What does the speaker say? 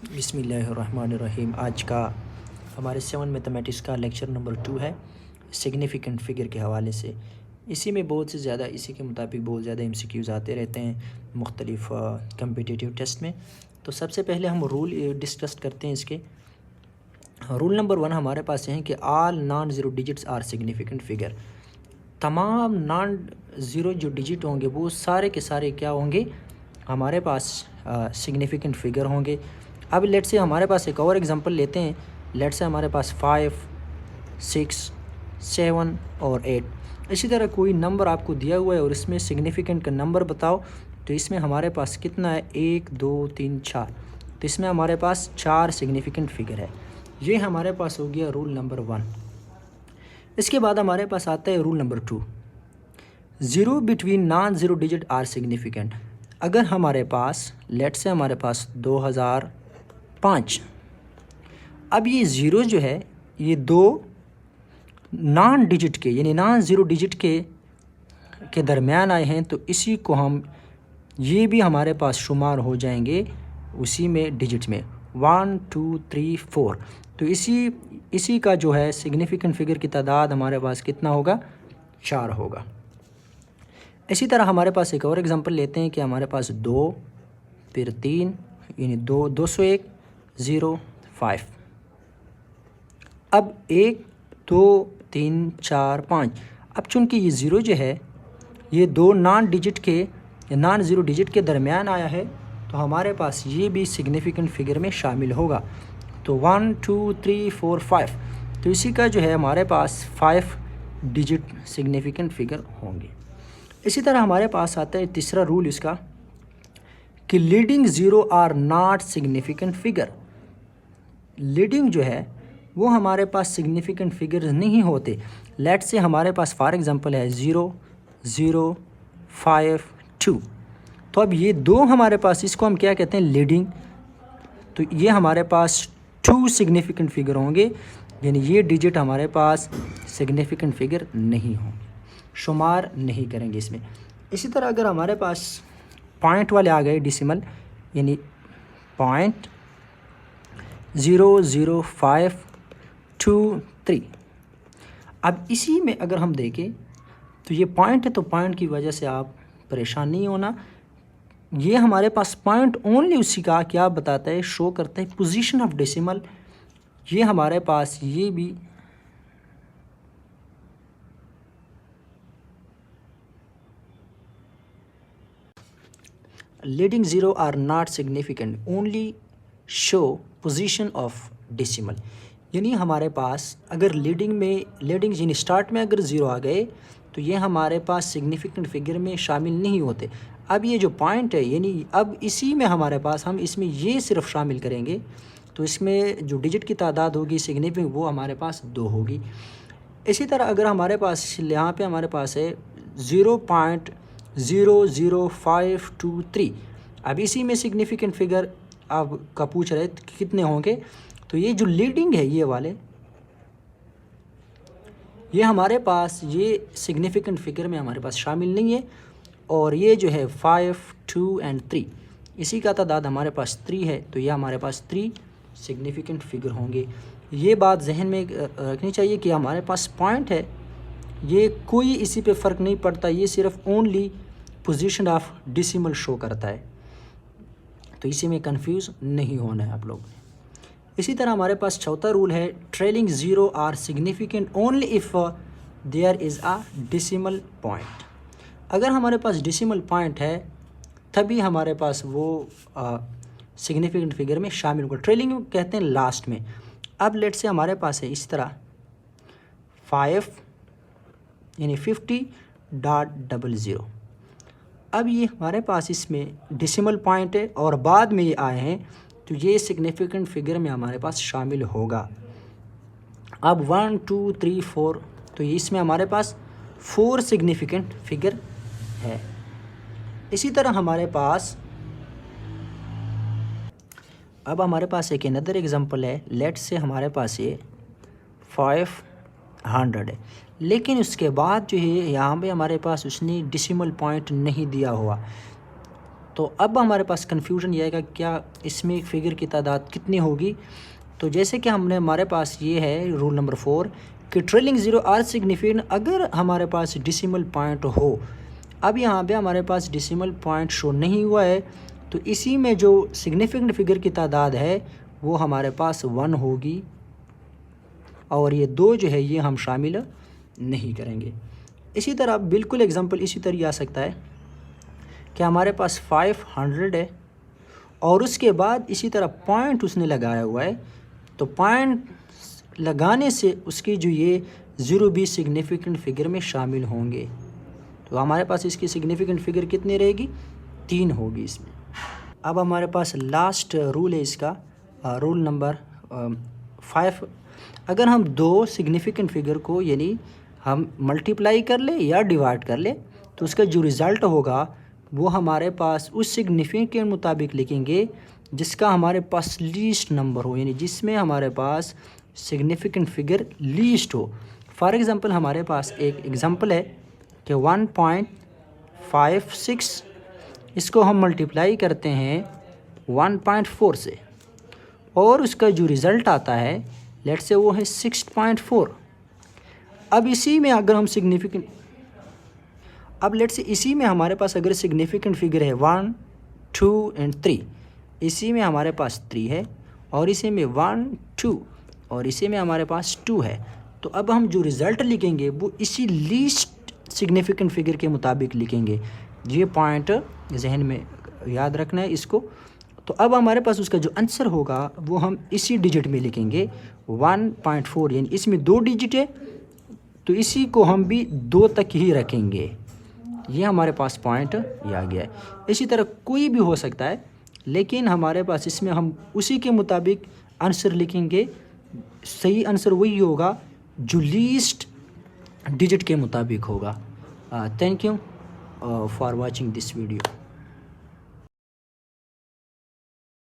बिस्मिल्लाहिर्रहमानिर्रहीम। आज का हमारे 7 मैथमेटिक्स का लेक्चर नंबर 2 है सिग्निफिकेंट फ़िगर के हवाले से। इसी में बहुत से ज़्यादा इसी के मुताबिक बहुत ज़्यादा MCQs आते रहते हैं मुख्तलिफ़ कम्पिटिटिव टेस्ट में। तो सबसे पहले हम रूल डिस्कस करते हैं इसके। रूल नंबर 1 हमारे पास है कि all non zero digits are significant figure. तमाम नॉन ज़ीरो जो डिजिट होंगे वो सारे के सारे क्या होंगे, हमारे पास सिग्निफिकेंट फ़िगर होंगे। अब लेट से हमारे पास एक और एग्जांपल लेते हैं। लेट से हमारे पास 5, 6, 7 और 8 इसी तरह कोई नंबर आपको दिया हुआ है और इसमें सिग्निफिकेंट का नंबर बताओ। तो इसमें हमारे पास कितना है, 1, 2, 3, 4। तो इसमें हमारे पास 4 सिग्निफिकेंट फ़िगर है। ये हमारे पास हो गया रूल नंबर 1। इसके बाद हमारे पास आता है rule number 2, zero between non zero digit are significant. अगर हमारे पास लेट से हमारे पास 2005, अब ये ज़ीरो जो है ये दो नॉन डिजिट के यानी नॉन ज़ीरो डिजिट के दरमियान आए हैं, तो इसी को हम ये भी हमारे पास शुमार हो जाएंगे उसी में डिजिट में 1, 2, 3, 4। तो इसी का जो है सिग्निफिकेंट फ़िगर की तादाद हमारे पास कितना होगा, 4 होगा। इसी तरह हमारे पास एक और एग्जांपल लेते हैं कि हमारे पास 2 फिर 3 यानी 201, 0, 5। अब 1, 2, 3, 4, 5। अब चूँकि ये ज़ीरो जो है ये दो नॉन ज़ीरो डिजिट के दरमियान आया है, तो हमारे पास ये भी सिग्निफिकेंट फ़िगर में शामिल होगा। तो 1, 2, 3, 4, 5। तो इसी का जो है हमारे पास 5 डिजिट सिग्निफिकेंट फ़िगर होंगे। इसी तरह हमारे पास आता है तीसरा रूल इसका कि leading zero are not significant figure. Leading जो है वो हमारे पास सिग्निफिकेंट फ़िगर नहीं होते। लेट से हमारे पास फॉर एग्जांपल है 0, 0, 5, 2। तो अब ये दो हमारे पास, इसको हम क्या कहते हैं, लीडिंग। तो ये हमारे पास 2 सिग्निफिकेंट फ़िगर होंगे, यानी ये डिजिट हमारे पास सिग्निफिकेंट फ़िगर नहीं होंगे, शुमार नहीं करेंगे इसमें। इसी तरह अगर हमारे पास पॉइंट वाले आ गए डेसिमल, यानी 0.00523। अब इसी में अगर हम देखें तो ये पॉइंट है, तो पॉइंट की वजह से आप परेशान नहीं होना। ये हमारे पास पॉइंट ओनली उसी का क्या बताता है, शो करता है पोजीशन ऑफ डेसिमल। ये हमारे पास ये भी leading zero are not significant only show position of decimal. यानी हमारे पास अगर लीडिंग यानी स्टार्ट में अगर ज़ीरो आ गए तो ये हमारे पास सिग्निफिकेंट फ़िगर में शामिल नहीं होते। अब ये जो पॉइंट है, यानी अब इसी में हमारे पास हम इसमें ये सिर्फ शामिल करेंगे, तो इसमें जो डिजिट की तादाद होगी सिग्निफिकेंट वो हमारे पास 2 होगी। इसी तरह अगर हमारे पास यहाँ पे हमारे पास है 0.00523। अब इसी में सिग्निफिकेंट फ़िगर अब का पूछ रहे कि कितने होंगे, तो ये जो लीडिंग है ये वाले, ये हमारे पास ये सिग्निफिकेंट फ़िगर में हमारे पास शामिल नहीं है। और ये जो है 5, 2 एंड 3, इसी का तादाद हमारे पास 3 है, तो ये हमारे पास 3 सिग्निफिकेंट फ़िगर होंगे। ये बात जहन में रखनी चाहिए कि हमारे पास पॉइंट है, ये कोई इसी पे फ़र्क नहीं पड़ता, ये सिर्फ only position of decimal show करता है, तो इसी में कंफ्यूज नहीं होना है आप लोग। इसी तरह हमारे पास चौथा रूल है trailing zero are significant only if there is a decimal point. अगर हमारे पास डेसिमल पॉइंट है तभी हमारे पास वो सिग्निफिकेंट फ़िगर में शामिल होगा। ट्रेलिंग कहते हैं लास्ट में। अब लेट से हमारे पास है इस तरह 5 यानी 50.00। अब ये हमारे पास इसमें डेसिमल पॉइंट है और बाद में ये आए हैं, तो ये सिग्निफिकेंट फ़िगर में हमारे पास शामिल होगा। अब 1, 2, 3, 4, तो ये इसमें हमारे पास 4 सिग्निफिकेंट फ़िगर है। इसी तरह हमारे पास अब हमारे पास एक अनदर एग्जांपल है। लेट से हमारे पास ये 500 है, लेकिन उसके बाद जो है यहाँ पे हमारे पास उसने डेसिमल पॉइंट नहीं दिया हुआ। तो अब हमारे पास कन्फ्यूजन ये आएगा क्या इसमें फिगर की तादाद कितनी होगी। तो जैसे कि हमारे पास ये है रूल नंबर 4 कि ट्रेलिंग ज़ीरो आर सिग्निफिकेंट अगर हमारे पास डिसिमल पॉइंट हो। अब यहाँ पे हमारे पास डिसिमल पॉइंट शो नहीं हुआ है, तो इसी में जो सिग्निफिकेंट फिगर की तादाद है वो हमारे पास 1 होगी, और ये 2 जो है ये हम शामिल नहीं करेंगे। इसी तरह बिल्कुल एग्जांपल इसी तरह आ सकता है कि हमारे पास 500 है और उसके बाद इसी तरह पॉइंट उसने लगाया हुआ है, तो पॉइंट लगाने से उसकी जो ये 0 भी सिग्निफिकेंट फिगर में शामिल होंगे। तो हमारे पास इसकी सिग्निफिकेंट फिगर कितनी रहेगी, 3 होगी इसमें। अब हमारे पास लास्ट रूल है इसका, रूल नंबर 5। अगर हम 2 सिग्निफिकेंट फिगर को यानी हम मल्टीप्लाई कर ले या डिवाइड कर ले, तो उसका जो रिज़ल्ट होगा वो हमारे पास उस सिग्निफिकेंट के मुताबिक लिखेंगे जिसका हमारे पास लीस्ट नंबर हो, यानी जिसमें हमारे पास सिग्निफिकेंट फिगर लीस्ट हो। फॉर एग्ज़ाम्पल हमारे पास एक एग्ज़ाम्पल है कि 1.56, इसको हम मल्टीप्लाई करते हैं 1.4 से, और उसका जो रिज़ल्ट आता है लेट्स से वो है 6.4। अब इसी में अगर हम सिग्निफिकेंट लेट्स से इसी में हमारे पास अगर सिग्निफिकेंट फिगर है 1, 2 एंड 3, इसी में हमारे पास 3 है और इसी में 1, 2 और इसी में हमारे पास 2 है। तो अब हम जो रिज़ल्ट लिखेंगे वो इसी लीस्ट सिग्निफिकेंट फिगर के मुताबिक लिखेंगे। ये पॉइंट जहन में याद रखना है इसको। तो अब हमारे पास उसका जो आंसर होगा वो हम इसी डिजिट में लिखेंगे 1.4, यानी इसमें 2 डिजिट है तो इसी को हम भी 2 तक ही रखेंगे। ये हमारे पास पॉइंट ये आ गया है। इसी तरह कोई भी हो सकता है, लेकिन हमारे पास इसमें हम उसी के मुताबिक आंसर लिखेंगे। सही आंसर वही होगा जो लीस्ट डिजिट के मुताबिक होगा। Thank you for watching this video.